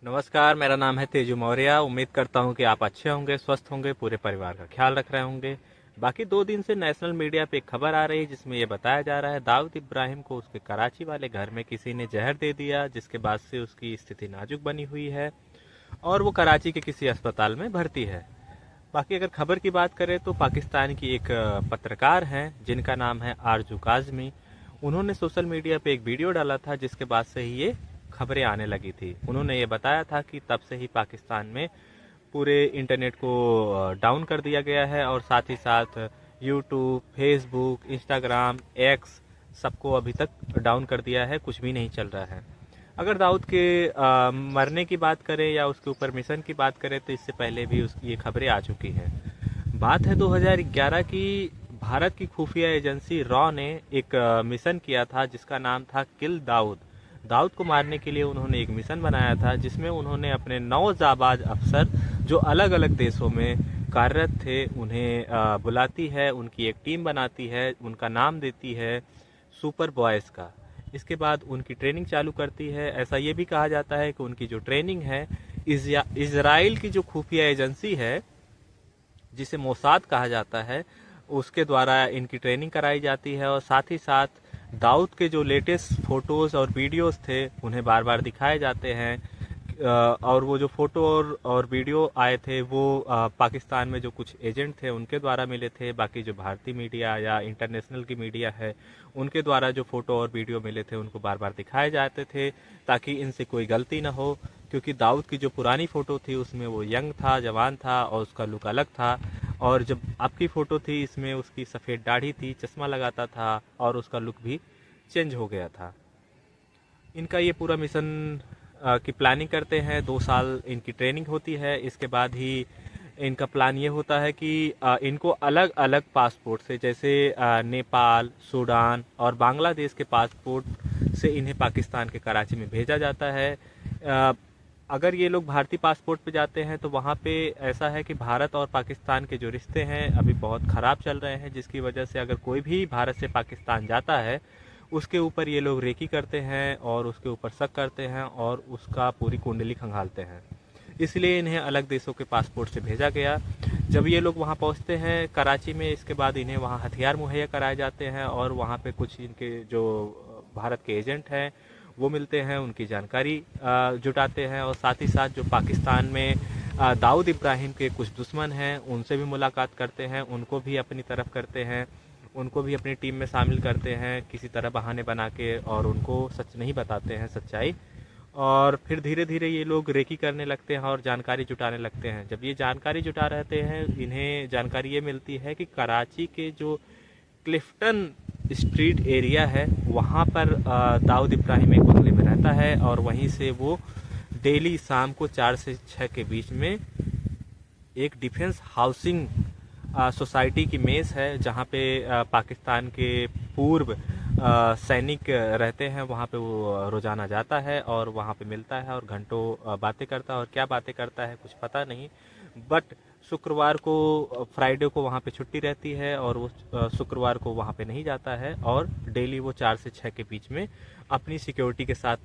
नमस्कार, मेरा नाम है तेजू मौर्य। उम्मीद करता हूं कि आप अच्छे होंगे, स्वस्थ होंगे, पूरे परिवार का ख्याल रख रहे होंगे। बाकी 2 दिन से नेशनल मीडिया पे एक खबर आ रही है जिसमें ये बताया जा रहा है दाऊद इब्राहिम को उसके कराची वाले घर में किसी ने जहर दे दिया, जिसके बाद से उसकी स्थिति नाजुक बनी हुई है और वो कराची के किसी अस्पताल में भर्ती है। बाकी अगर खबर की बात करें तो पाकिस्तान की एक पत्रकार हैं जिनका नाम है आरजू काजमी। उन्होंने सोशल मीडिया पे एक वीडियो डाला था जिसके बाद से ही ये खबरें आने लगी थी। उन्होंने ये बताया था कि तब से ही पाकिस्तान में पूरे इंटरनेट को डाउन कर दिया गया है और साथ ही साथ यूट्यूब, फेसबुक, इंस्टाग्राम, एक्स सबको अभी तक डाउन कर दिया है, कुछ भी नहीं चल रहा है। अगर दाऊद के मरने की बात करें या उसके ऊपर मिशन की बात करें तो इससे पहले भी उसकी ये खबरें आ चुकी हैं। बात है 2011 की। भारत की खुफिया एजेंसी रॉ ने एक मिशन किया था जिसका नाम था किल दाऊद। दाऊद को मारने के लिए उन्होंने एक मिशन बनाया था जिसमें उन्होंने अपने 9 जाबाज अफसर जो अलग अलग देशों में कार्यरत थे उन्हें बुलाती है, उनकी एक टीम बनाती है, उनका नाम देती है सुपर बॉयज़ का। इसके बाद उनकी ट्रेनिंग चालू करती है। ऐसा ये भी कहा जाता है कि उनकी जो ट्रेनिंग है इजराइल की जो खुफिया एजेंसी है जिसे मोसाद कहा जाता है उसके द्वारा इनकी ट्रेनिंग कराई जाती है और साथ ही साथ दाऊद के जो लेटेस्ट फोटोज़ और वीडियोस थे उन्हें बार बार दिखाए जाते हैं। और वो जो फोटो और वीडियो आए थे वो पाकिस्तान में जो कुछ एजेंट थे उनके द्वारा मिले थे। बाकी जो भारतीय मीडिया या इंटरनेशनल की मीडिया है उनके द्वारा जो फोटो और वीडियो मिले थे उनको बार बार दिखाए जाते थे ताकि इनसे कोई गलती ना हो। क्योंकि दाऊद की जो पुरानी फ़ोटो थी उसमें वो यंग था, जवान था और उसका लुक अलग था। और जब अब की फ़ोटो थी इसमें उसकी सफ़ेद दाढ़ी थी, चश्मा लगाता था और उसका लुक भी चेंज हो गया था। इनका ये पूरा मिशन की प्लानिंग करते हैं। 2 साल इनकी ट्रेनिंग होती है। इसके बाद ही इनका प्लान ये होता है कि इनको अलग अलग पासपोर्ट से जैसे नेपाल, सूडान और बांग्लादेश के पासपोर्ट से इन्हें पाकिस्तान के कराची में भेजा जाता है। अगर ये लोग भारतीय पासपोर्ट पे जाते हैं तो वहाँ पे ऐसा है कि भारत और पाकिस्तान के जो रिश्ते हैं अभी बहुत ख़राब चल रहे हैं, जिसकी वजह से अगर कोई भी भारत से पाकिस्तान जाता है उसके ऊपर ये लोग रेकी करते हैं और उसके ऊपर शक करते हैं और उसका पूरी कुंडली खंगालते हैं। इसलिए इन्हें अलग देशों के पासपोर्ट से भेजा गया। जब ये लोग वहाँ पहुँचते हैं कराची में, इसके बाद इन्हें वहाँ हथियार मुहैया कराए जाते हैं और वहाँ पे कुछ इनके जो भारत के एजेंट हैं वो मिलते हैं, उनकी जानकारी जुटाते हैं और साथ ही साथ जो पाकिस्तान में दाऊद इब्राहिम के कुछ दुश्मन हैं उनसे भी मुलाकात करते हैं, उनको भी अपनी तरफ करते हैं, उनको भी अपनी टीम में शामिल करते हैं किसी तरह बहाने बना के और उनको सच नहीं बताते हैं सच्चाई। और फिर धीरे धीरे ये लोग रेकी करने लगते हैं और जानकारी जुटाने लगते हैं। जब ये जानकारी जुटा रहते हैं इन्हें जानकारी ये मिलती है कि कराची के जो क्लिफ्टन स्ट्रीट एरिया है वहाँ पर दाऊद इब्राहिम एक बंगले में रहता है और वहीं से वो डेली शाम को 4 से 6 के बीच में एक डिफेंस हाउसिंग सोसाइटी की मेस है जहाँ पे पाकिस्तान के पूर्व सैनिक रहते हैं, वहाँ पे वो रोज़ाना जाता है और वहाँ पे मिलता है और घंटों बातें करता है। और क्या बातें करता है कुछ पता नहीं, बट शुक्रवार को, फ्राइडे को वहाँ पे छुट्टी रहती है और वो शुक्रवार को वहाँ पे नहीं जाता है और डेली वो 4 से 6 के बीच में अपनी सिक्योरिटी के साथ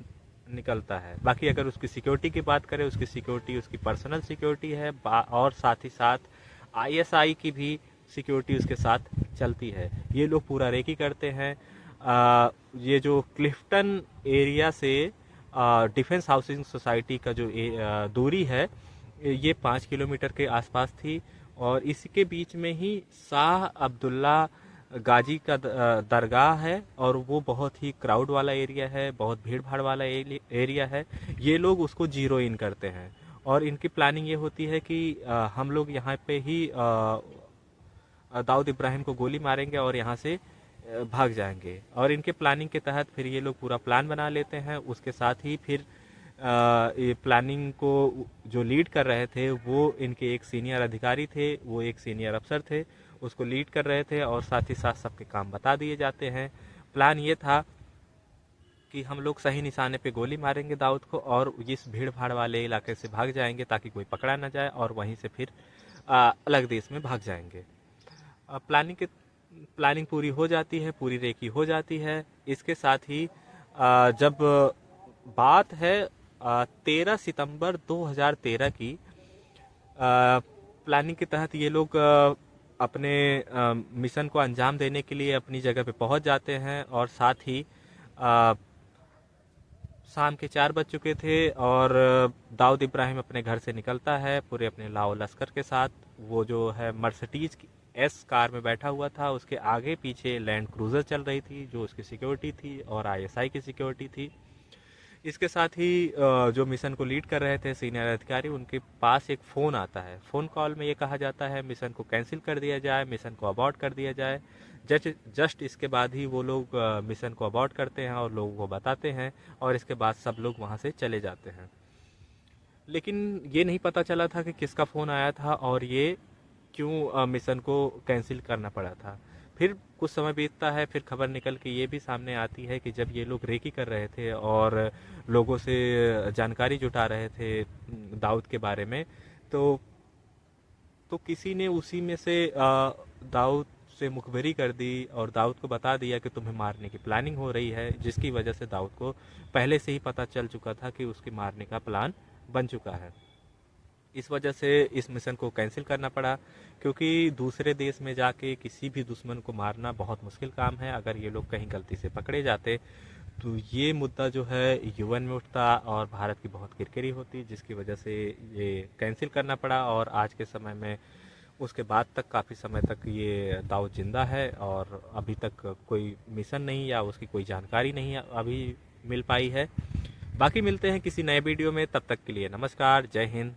निकलता है। बाकी अगर उसकी सिक्योरिटी की बात करें, उसकी सिक्योरिटी उसकी पर्सनल सिक्योरिटी है और साथ ही साथ आईएसआई की भी सिक्योरिटी उसके साथ चलती है। ये लोग पूरा रेकी करते हैं। ये जो क्लिफ्टन एरिया से डिफेंस हाउसिंग सोसाइटी का जो दूरी है ये 5 किलोमीटर के आसपास थी और इसके बीच में ही शाह अब्दुल्ला गाजी का दरगाह है और वो बहुत ही क्राउड वाला एरिया है, बहुत भीड़ भाड़ वाला एरिया है। ये लोग उसको जीरो इन करते हैं और इनकी प्लानिंग ये होती है कि हम लोग यहाँ पे ही दाऊद इब्राहिम को गोली मारेंगे और यहाँ से भाग जाएंगे। और इनके प्लानिंग के तहत फिर ये लोग पूरा प्लान बना लेते हैं। उसके साथ ही फिर ये प्लानिंग को जो लीड कर रहे थे वो इनके एक सीनियर अधिकारी थे, वो एक सीनियर अफसर थे, उसको लीड कर रहे थे और साथ ही साथ सबके काम बता दिए जाते हैं। प्लान ये था कि हम लोग सही निशाने पे गोली मारेंगे दाऊद को और इस भीड़ भाड़ वाले इलाके से भाग जाएंगे ताकि कोई पकड़ा ना जाए और वहीं से फिर अलग देश में भाग जाएंगे। प्लानिंग पूरी हो जाती है, पूरी रेकी हो जाती है। इसके साथ ही जब बात है 13 सितंबर 2013 की प्लानिंग के तहत ये लोग अपने मिशन को अंजाम देने के लिए अपनी जगह पे पहुंच जाते हैं और साथ ही अ, शाम के 4 बज चुके थे और दाऊद इब्राहिम अपने घर से निकलता है पूरे अपने लाओ लश्कर के साथ। वो जो है मर्सिडीज की एस कार में बैठा हुआ था, उसके आगे पीछे लैंड क्रूजर चल रही थी जो उसकी सिक्योरिटी थी और आईएसआई की सिक्योरिटी थी। इसके साथ ही जो मिशन को लीड कर रहे थे सीनियर अधिकारी, उनके पास एक फ़ोन आता है। फ़ोन कॉल में ये कहा जाता है मिशन को कैंसिल कर दिया जाए, मिशन को अबॉर्ट कर दिया जाए। जस्ट इसके बाद ही वो लोग मिशन को अबॉर्ट करते हैं और लोगों को बताते हैं और इसके बाद सब लोग वहाँ से चले जाते हैं। लेकिन ये नहीं पता चला था कि किसका फ़ोन आया था और ये क्यों मिशन को कैंसिल करना पड़ा था। फिर कुछ समय बीतता है, फिर खबर निकल के ये भी सामने आती है कि जब ये लोग रेकी कर रहे थे और लोगों से जानकारी जुटा रहे थे दाऊद के बारे में, तो किसी ने उसी में से दाऊद से मुखबिरी कर दी और दाऊद को बता दिया कि तुम्हें मारने की प्लानिंग हो रही है, जिसकी वजह से दाऊद को पहले से ही पता चल चुका था कि उसके मारने का प्लान बन चुका है। इस वजह से इस मिशन को कैंसिल करना पड़ा, क्योंकि दूसरे देश में जाके किसी भी दुश्मन को मारना बहुत मुश्किल काम है। अगर ये लोग कहीं गलती से पकड़े जाते तो ये मुद्दा जो है यूएन में उठता और भारत की बहुत किरकिरी होती, जिसकी वजह से ये कैंसिल करना पड़ा। और आज के समय में उसके बाद तक काफ़ी समय तक ये दाऊद जिंदा है और अभी तक कोई मिशन नहीं या उसकी कोई जानकारी नहीं अभी मिल पाई है। बाकी मिलते हैं किसी नए वीडियो में, तब तक के लिए नमस्कार, जय हिंद,